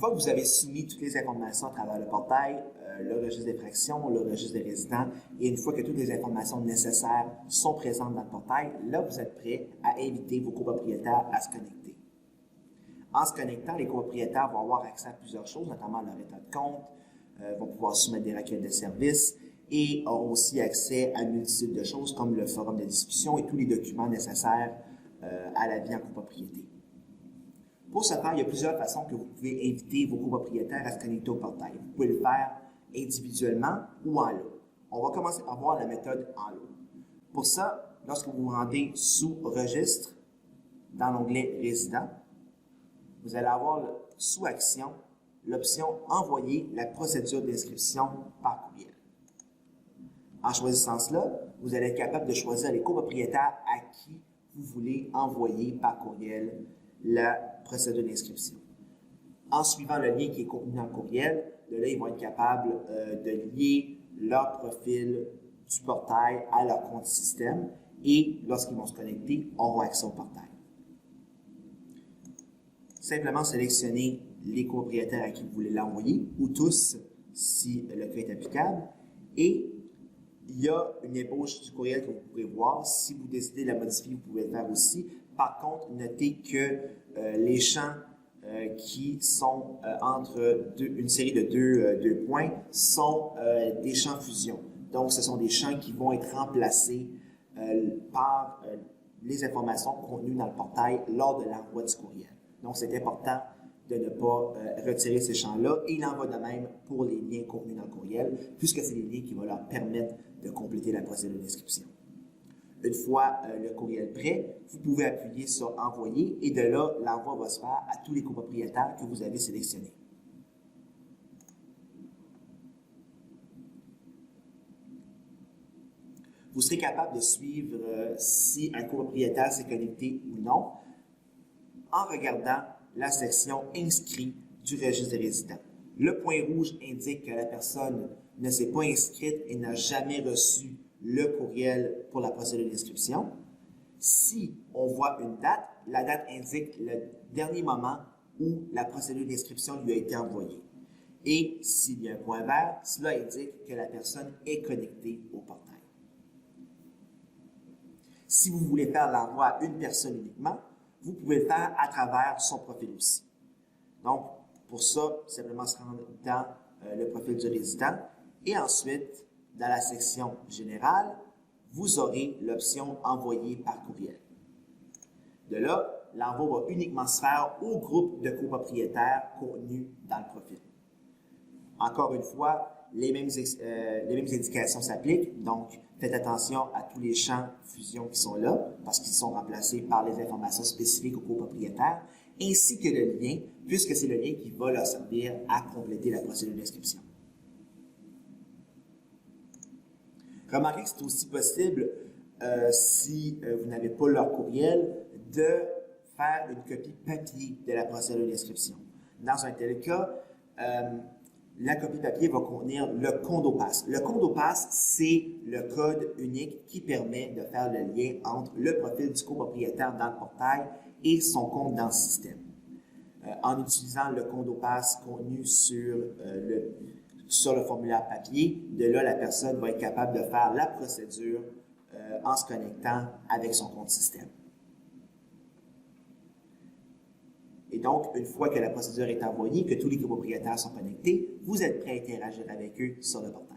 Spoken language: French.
fois que vous avez soumis toutes les informations à travers le portail, le registre des fractions, le registre des résidents, et une fois que toutes les informations nécessaires sont présentes dans le portail, là, vous êtes prêt à inviter vos copropriétaires à se connecter. En se connectant, les copropriétaires vont avoir accès à plusieurs choses, notamment leur état de compte, vont pouvoir soumettre des requêtes de services et auront aussi accès à une multitude de choses comme le forum de discussion et tous les documents nécessaires à la vie en copropriété. Pour ce faire, il y a plusieurs façons que vous pouvez inviter vos copropriétaires à se connecter au portail. Vous pouvez le faire individuellement ou en lot. On va commencer par voir la méthode en lot. Pour ça, lorsque vous vous rendez sous Registre, dans l'onglet Résident, vous allez avoir sous Action l'option Envoyer la procédure d'inscription par courriel. En choisissant cela, vous allez être capable de choisir les copropriétaires à qui vous voulez envoyer par courriel la procédure d'inscription. En suivant le lien qui est contenu dans le courriel, de là, ils vont être capables de lier leur profil du portail à leur compte système et lorsqu'ils vont se connecter, auront accès au portail. Simplement sélectionnez les copropriétaires à qui vous voulez l'envoyer, ou tous, si le cas est applicable, et il y a une ébauche du courriel que vous pourrez voir. Si vous décidez de la modifier, vous pouvez le faire aussi. Par contre, notez que les champs qui sont entre une série de deux points sont des champs fusion. Donc, ce sont des champs qui vont être remplacés par les informations contenues dans le portail lors de l'envoi du courriel. Donc, c'est important de ne pas retirer ces champs-là. Et il en va de même pour les liens contenus dans le courriel, puisque c'est les liens qui vont leur permettre de compléter la procédure d'inscription. Une fois le courriel prêt, vous pouvez appuyer sur « Envoyer » et de là, l'envoi va se faire à tous les copropriétaires que vous avez sélectionnés. Vous serez capable de suivre si un copropriétaire s'est connecté ou non en regardant la section « Inscrit » du registre des résidents. Le point rouge indique que la personne ne s'est pas inscrite et n'a jamais reçu le courriel pour la procédure d'inscription. Si on voit une date, la date indique le dernier moment où la procédure d'inscription lui a été envoyée. Et s'il y a un point vert, cela indique que la personne est connectée au portail. Si vous voulez faire l'envoi à une personne uniquement, vous pouvez le faire à travers son profil aussi. Donc, pour ça, simplement se rendre dans le profil du résident et ensuite, dans la section Générale, vous aurez l'option Envoyer par courriel. De là, l'envoi va uniquement se faire au groupe de copropriétaires contenus dans le profil. Encore une fois, les mêmes indications s'appliquent, donc faites attention à tous les champs fusion qui sont là, parce qu'ils sont remplacés par les informations spécifiques aux copropriétaires, ainsi que le lien, puisque c'est le lien qui va leur servir à compléter la procédure d'inscription. Remarquez que c'est aussi possible, si vous n'avez pas leur courriel, de faire une copie papier de la procédure d'inscription. Dans un tel cas, la copie papier va contenir le CONDOPASS. Le CONDOPASS, c'est le code unique qui permet de faire le lien entre le profil du copropriétaire dans le portail et son compte dans le système. En utilisant le CONDOPASS contenu sur le formulaire papier, de là, la personne va être capable de faire la procédure en se connectant avec son compte système. Et donc, une fois que la procédure est envoyée, que tous les copropriétaires sont connectés, vous êtes prêt à interagir avec eux sur le portail.